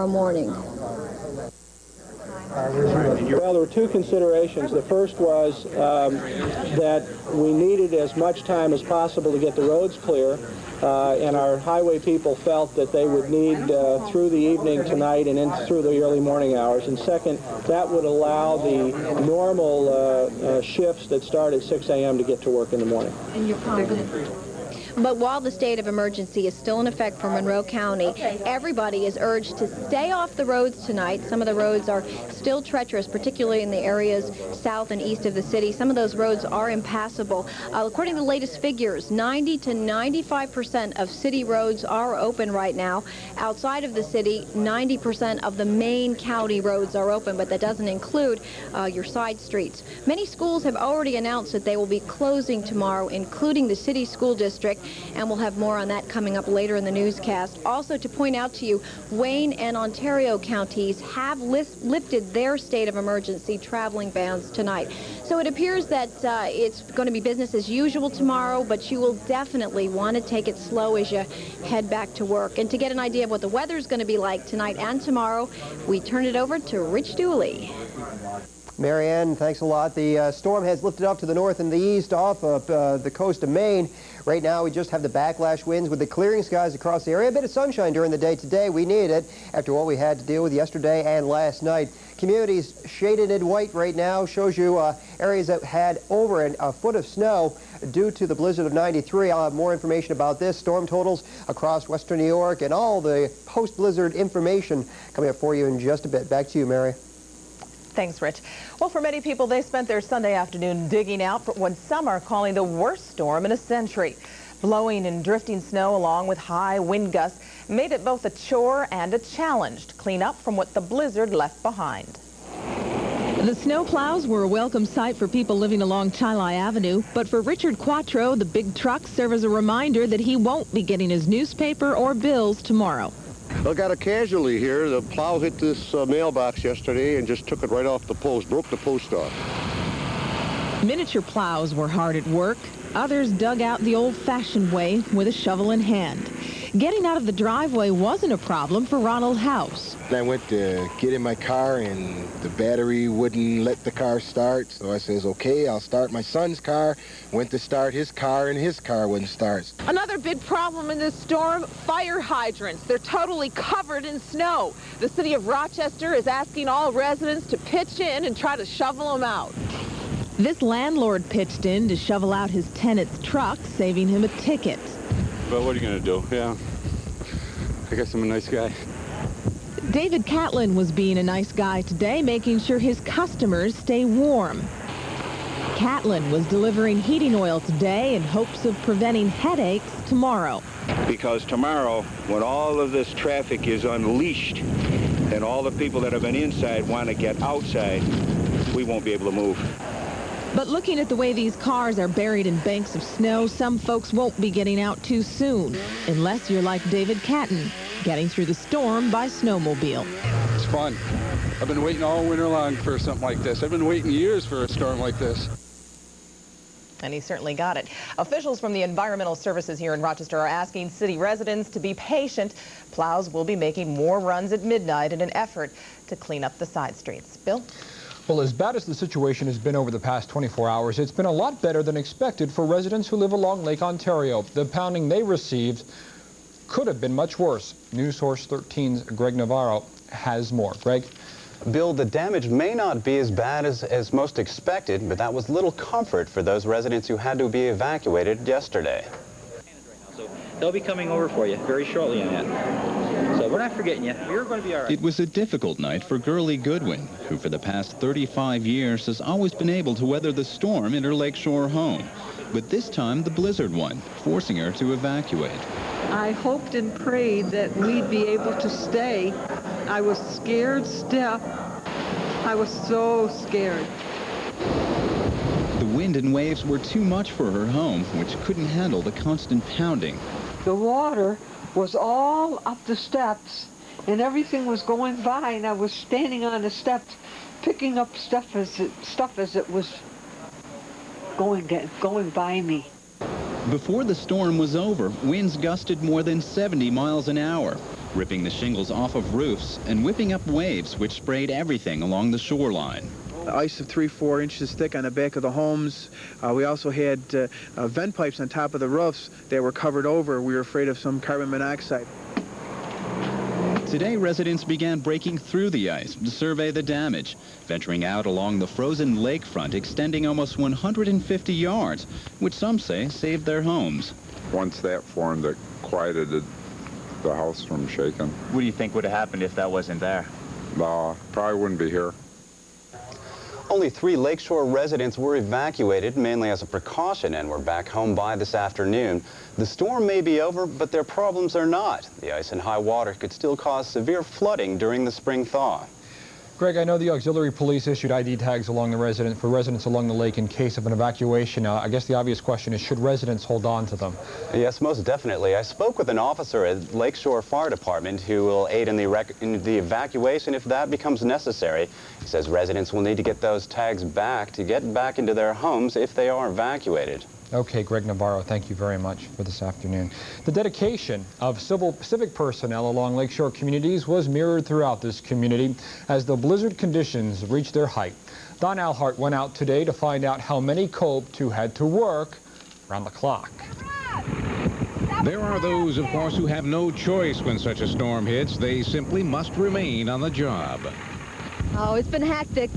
morning. Well, there were two considerations. The first was that we needed as much time as possible to get the roads clear, and our highway people felt that they would need through the evening tonight and through the early morning hours. And second, that would allow the normal shifts that start at 6 a.m. to get to work in the morning. And you're confident? But while the state of emergency is still in effect for Monroe County, everybody is urged to stay off the roads tonight. Some of the roads are still treacherous, particularly in the areas south and east of the city. Some of those roads are impassable. According to the latest figures, 90 to 95% of city roads are open right now. Outside of the city, 90% of the main county roads are open, but that doesn't include your side streets. Many schools have already announced that they will be closing tomorrow, including the city school district. And we'll have more on that coming up later in the newscast. Also, to point out to you, Wayne and Ontario counties have lifted their state of emergency traveling bans tonight. So it appears that it's going to be business as usual tomorrow, but you will definitely want to take it slow as you head back to work. And to get an idea of what the weather's going to be like tonight and tomorrow, we turn it over to Rich Dooley. Marianne, thanks a lot. The storm has lifted up to the north and the east off of the coast of Maine. Right now, we just have the backlash winds with the clearing skies across the area. A bit of sunshine during the day today. We need it after what we had to deal with yesterday and last night. Communities shaded in white right now shows you areas that had over a foot of snow due to the blizzard of '93. I'll have more information about this, storm totals across western New York, and all the post-blizzard information coming up for you in just a bit. Back to you, Mary. Thanks, Rich. Well, for many people, they spent their Sunday afternoon digging out for what some are calling the worst storm in a century. Blowing and drifting snow along with high wind gusts made it both a chore and a challenge to clean up from what the blizzard left behind. The snow plows were a welcome sight for people living along Chili Avenue, but for Richard Quattro, the big trucks serve as a reminder that he won't be getting his newspaper or bills tomorrow. I got a casualty here. The plow hit this mailbox yesterday and just took it right off the post, broke the post off. Miniature plows were hard at work. Others dug out the old-fashioned way with a shovel in hand. Getting out of the driveway wasn't a problem for Ronald House. I went to get in my car and the battery wouldn't let the car start. So I says, okay, I'll start my son's car. Went to start his car and his car wouldn't start. Another big problem in this storm, fire hydrants. They're totally covered in snow. The city of Rochester is asking all residents to pitch in and try to shovel them out. This landlord pitched in to shovel out his tenant's truck, saving him a ticket. But what are you going to do? Yeah, I guess I'm a nice guy. David Catlin was being a nice guy today, making sure his customers stay warm. Catlin was delivering heating oil today in hopes of preventing headaches tomorrow. Because tomorrow, when all of this traffic is unleashed and all the people that have been inside want to get outside, we won't be able to move. But looking at the way these cars are buried in banks of snow, some folks won't be getting out too soon, unless you're like David Catton, getting through the storm by snowmobile. It's fun. I've been waiting all winter long for something like this. I've been waiting years for a storm like this. And he certainly got it. Officials from the Environmental Services here in Rochester are asking city residents to be patient. Plows will be making more runs at midnight in an effort to clean up the side streets. Bill? Well, as bad as the situation has been over the past 24 hours, it's been a lot better than expected for residents who live along Lake Ontario. The pounding they received could have been much worse. News Source 13's Greg Navarro has more. Greg? Bill, the damage may not be as bad as most expected, but that was little comfort for those residents who had to be evacuated yesterday. So they'll be coming over for you very shortly on that. So we're not forgetting you. You're going to be all right. It was a difficult night for Gurley Goodwin, who for the past 35 years has always been able to weather the storm in her lakeshore home. But this time, the blizzard one, forcing her to evacuate. I hoped and prayed that we'd be able to stay. I was scared stiff. I was so scared. The wind and waves were too much for her home, which couldn't handle the constant pounding. The water was all up the steps, and everything was going by, and I was standing on the steps picking up stuff as it was going by me. Before the storm was over, winds gusted more than 70 miles an hour. ripping the shingles off of roofs and whipping up waves which sprayed everything along the shoreline. Ice of 3-4 inches thick on the back of the homes. We also had vent pipes on top of the roofs that were covered over. We were afraid of some carbon monoxide. Today, residents began breaking through the ice to survey the damage, venturing out along the frozen lakefront extending almost 150 yards, which some say saved their homes. Once that formed, it quieted the house from shaking. What do you think would have happened if that wasn't there? Probably wouldn't be here. Only 3 lakeshore residents were evacuated, mainly as a precaution, and were back home by this afternoon. The storm may be over, but their problems are not. The ice and high water could still cause severe flooding during the spring thaw. Greg, I know the auxiliary police issued ID tags along the residents along the lake in case of an evacuation. I guess the obvious question is, should residents hold on to them? Yes, most definitely. I spoke with an officer at Lakeshore Fire Department who will aid in the evacuation if that becomes necessary. He says residents will need to get those tags back to get back into their homes if they are evacuated. Okay, Greg Navarro, thank you very much for this afternoon. The dedication of civic personnel along lakeshore communities was mirrored throughout this community as the blizzard conditions reached their height. Don Alhart went out today to find out how many coped who had to work around the clock. There are those, of course, who have no choice when such a storm hits. They simply must remain on the job. Oh, it's been hectic.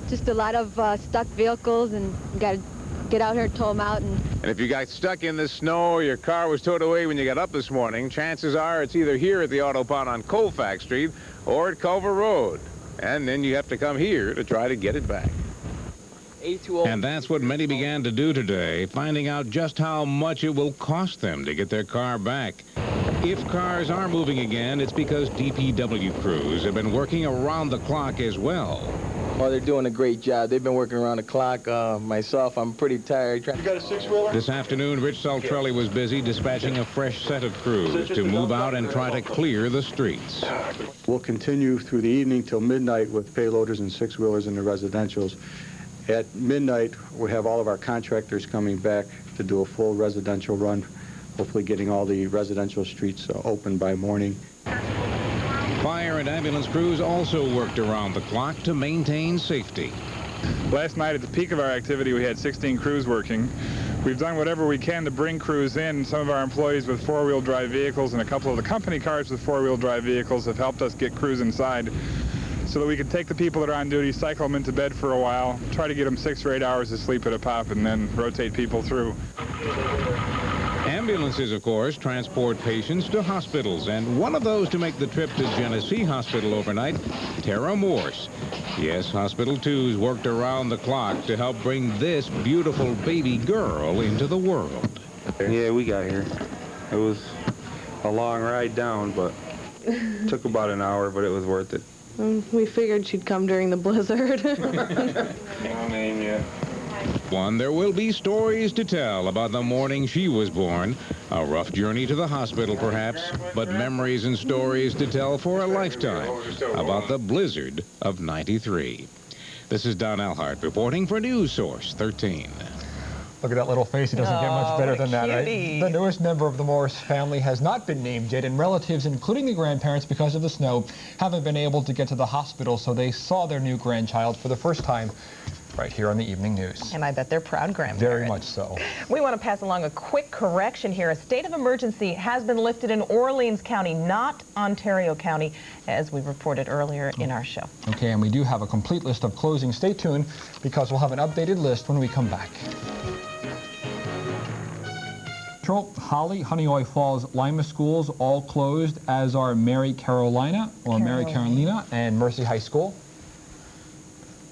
Just a lot of stuck vehicles, and got to get out here and tow them out. And if you got stuck in the snow or your car was towed away when you got up this morning, chances are it's either here at the auto pond on Colfax Street or at Culver Road. And then you have to come here to try to get it back. And that's what many began to do today, finding out just how much it will cost them to get their car back. If cars are moving again, it's because DPW crews have been working around the clock as well. Oh, they're doing a great job. They've been working around the clock. Myself, I'm pretty tired. You got a 6-wheeler? This afternoon, Rich Saltrelli was busy dispatching a fresh set of crews to move out and try to clear the streets. We'll continue through the evening till midnight with payloaders and 6-wheelers in the residentials. At midnight, we have all of our contractors coming back to do a full residential run, hopefully getting all the residential streets open by morning. Fire and ambulance crews also worked around the clock to maintain safety. Last night at the peak of our activity, we had 16 crews working. We've done whatever we can to bring crews in. Some of our employees with 4-wheel drive vehicles and a couple of the company cars with 4-wheel drive vehicles have helped us get crews inside so that we can take the people that are on duty, cycle them into bed for a while, try to get them 6 or 8 hours of sleep at a pop, and then rotate people through. Ambulances, of course, transport patients to hospitals, and one of those to make the trip to Genesee Hospital overnight, Tara Morse. Yes, Hospital 2's worked around the clock to help bring this beautiful baby girl into the world. Yeah, we got here. It was a long ride down, but it took about an hour, but it was worth it. We figured she'd come during the blizzard. There will be stories to tell about the morning she was born. A rough journey to the hospital, perhaps, but memories and stories to tell for a lifetime about the blizzard of '93. This is Don Alhart reporting for News Source 13. Look at that little face. He doesn't get much better than that, right? The newest member of the Morse family has not been named yet, and relatives, including the grandparents, because of the snow, haven't been able to get to the hospital, so they saw their new grandchild for the first time right here on the Evening News. And I bet they're proud grandparents. Very much so. We want to pass along a quick correction here. A state of emergency has been lifted in Orleans County, not Ontario County, as we reported earlier in our show. Okay, and we do have a complete list of closings. Stay tuned, because we'll have an updated list when we come back. Holly, Honeoye Falls, Lima schools all closed, as are Mary Carolina and Mercy High School.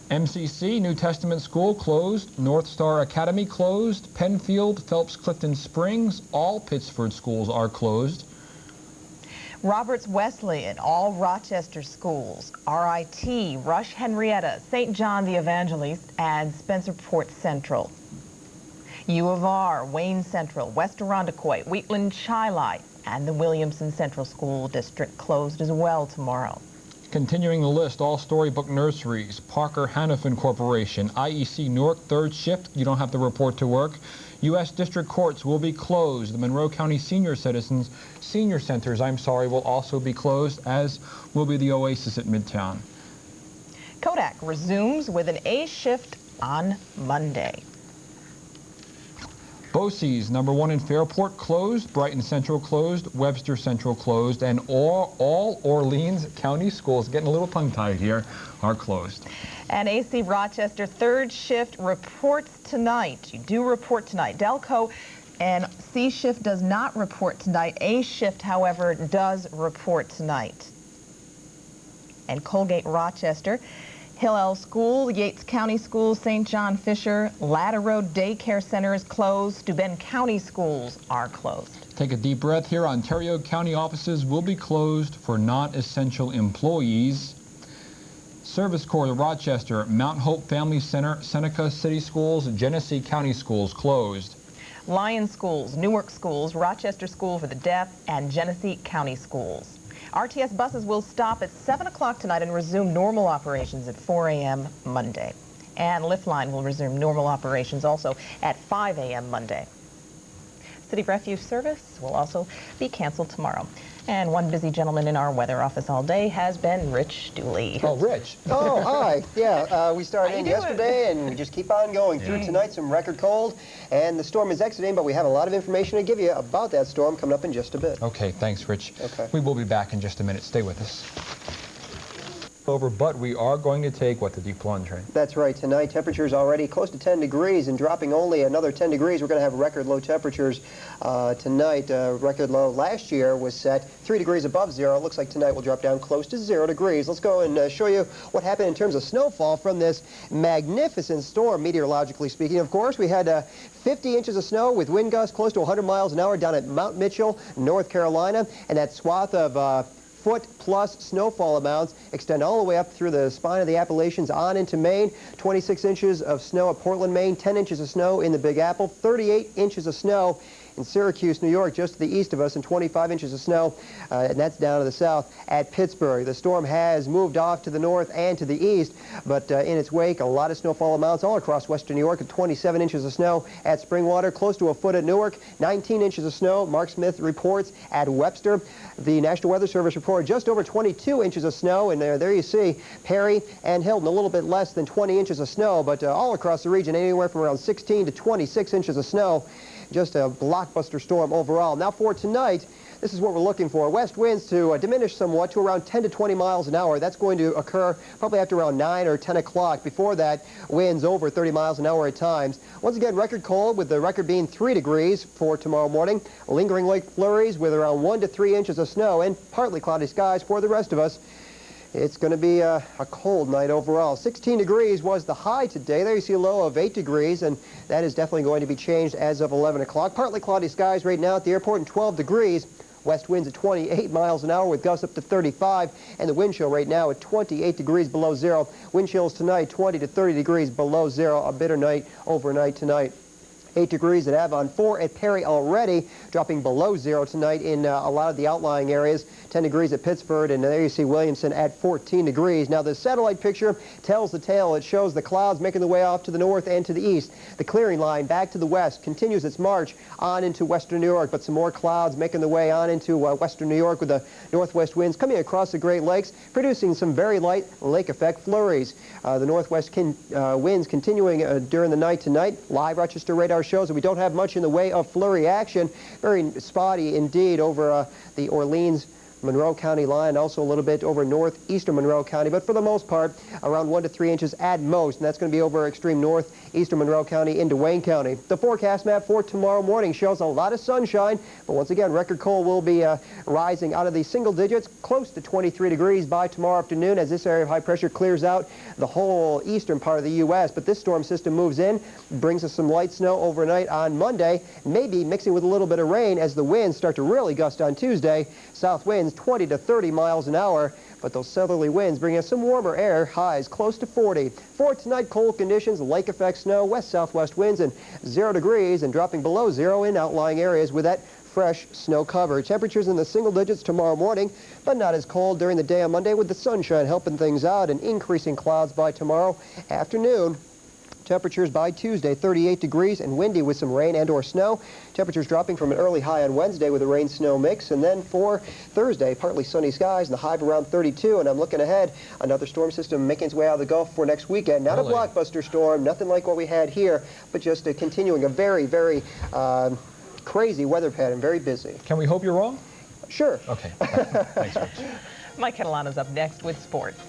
MCC, New Testament School, closed. North Star Academy closed. Penfield, Phelps Clifton Springs, all Pittsford schools are closed. Roberts Wesleyan, all Rochester schools. RIT, Rush Henrietta, St. John the Evangelist, and Spencerport Central. U of R, Wayne Central, West Irondequoit, Wheatland Chi-Li, and the Williamson Central School District closed as well tomorrow. Continuing the list, all Storybook Nurseries, Parker Hannafin Corporation, IEC Newark, third shift, you don't have to report to work. U.S. district courts will be closed. The Monroe County Senior Centers, will also be closed, as will be the Oasis at Midtown. Kodak resumes with an A shift on Monday. BOCES, number 1 in Fairport, closed. Brighton Central closed. Webster Central closed. And all Orleans County schools, getting a little tongue-tied here, are closed. And AC Rochester third shift reports tonight. You do report tonight. Delco and C shift does not report tonight. A shift, however, does report tonight. And Colgate Rochester, Hillel School, Yates County Schools, St. John Fisher, Ladder Road Daycare Center is closed. Steuben County schools are closed. Take a deep breath here. Ontario County offices will be closed for non-essential employees. Service Corps of Rochester, Mount Hope Family Center, Seneca City Schools, Genesee County Schools closed. Lyon Schools, Newark Schools, Rochester School for the Deaf, and Genesee County Schools. RTS buses will stop at 7 o'clock tonight and resume normal operations at 4 a.m. Monday. And Liftline will resume normal operations also at 5 a.m. Monday. City Refuge Service will also be canceled tomorrow. And one busy gentleman in our weather office all day has been Rich Dooley. Oh, Rich. Oh, hi. Yeah, we started in yesterday, and we just keep on going through tonight. Some record cold, and the storm is exiting, but we have a lot of information to give you about that storm coming up in just a bit. Okay, thanks, Rich. Okay. We will be back in just a minute. Stay with us. But we are going to take, the deep plunge, right? That's right. Tonight, temperatures already close to 10 degrees and dropping only another 10 degrees. We're going to have record low temperatures tonight. Record low last year was set 3 degrees above zero. It looks like tonight will drop down close to 0 degrees. Let's go and show you what happened in terms of snowfall from this magnificent storm, meteorologically speaking. Of course, we had 50 inches of snow with wind gusts close to 100 miles an hour down at Mount Mitchell, North Carolina, and that swath of foot-plus snowfall amounts extend all the way up through the spine of the Appalachians on into Maine. 26 inches of snow at Portland, Maine, 10 inches of snow in the Big Apple, 38 inches of snow in Syracuse, New York, just to the east of us, and 25 inches of snow, and that's down to the south at Pittsburgh. The storm has moved off to the north and to the east, but in its wake, a lot of snowfall amounts all across western New York, at 27 inches of snow at Springwater, close to a foot at Newark, 19 inches of snow, Mark Smith reports, at Webster. The National Weather Service reported just over 22 inches of snow, and there you see Perry and Hilton, a little bit less than 20 inches of snow, but all across the region, anywhere from around 16 to 26 inches of snow. Just a blockbuster storm overall. Now for tonight, this is what we're looking for. West winds to diminish somewhat to around 10 to 20 miles an hour. That's going to occur probably after around 9 or 10 o'clock. Before that, winds over 30 miles an hour at times. Once again, record cold, with the record being 3 degrees for tomorrow morning. Lingering late flurries with around 1 to 3 inches of snow and partly cloudy skies for the rest of us. It's going to be a cold night overall. 16 degrees was the high today. There you see a low of 8 degrees, and that is definitely going to be changed as of 11 o'clock. Partly cloudy skies right now at the airport, and 12 degrees. West winds at 28 miles an hour with gusts up to 35, and the wind chill right now at 28 degrees below zero. Wind chills tonight 20 to 30 degrees below zero. A bitter night overnight tonight. 8 degrees at Avon, 4 at Perry already, dropping below zero tonight in a lot of the outlying areas. 10 degrees at Pittsburgh, and there you see Williamson at 14 degrees. Now the satellite picture tells the tale. It shows the clouds making their way off to the north and to the east. The clearing line back to the west continues its march on into western New York, but some more clouds making their way on into western New York with the northwest winds coming across the Great Lakes, producing some very light lake effect flurries. The northwest winds continuing during the night tonight. Live Rochester radar shows that we don't have much in the way of flurry action. Very spotty indeed over the Orleans Monroe County line, also a little bit over northeastern Monroe County, but for the most part, around 1 to 3 inches at most, and that's going to be over extreme northeastern Monroe County into Wayne County. The forecast map for tomorrow morning shows a lot of sunshine, but once again, record cold will be rising out of the single digits, close to 23 degrees by tomorrow afternoon as this area of high pressure clears out the whole eastern part of the U.S., but this storm system moves in, brings us some light snow overnight on Monday, maybe mixing with a little bit of rain as the winds start to really gust on Tuesday. South winds 20 to 30 miles an hour, but those southerly winds bring us some warmer air, highs close to 40. For tonight, cold conditions, lake effect snow, west-southwest winds, and 0 degrees, and dropping below zero in outlying areas with that fresh snow cover. Temperatures in the single digits tomorrow morning, but not as cold during the day on Monday, with the sunshine helping things out and increasing clouds by tomorrow afternoon. temperatures by Tuesday, 38 degrees and windy with some rain and or snow. Temperatures dropping from an early high on Wednesday with a rain-snow mix. And then for Thursday, partly sunny skies and the high of around 32. And I'm looking ahead, another storm system making its way out of the Gulf for next weekend. Not Really? a blockbuster storm, nothing like what we had here, but just continuing a very, very crazy weather pattern, very busy. Can we hope you're wrong? Sure. Okay. Thanks, Rich. Mike Catalano's up next with sports.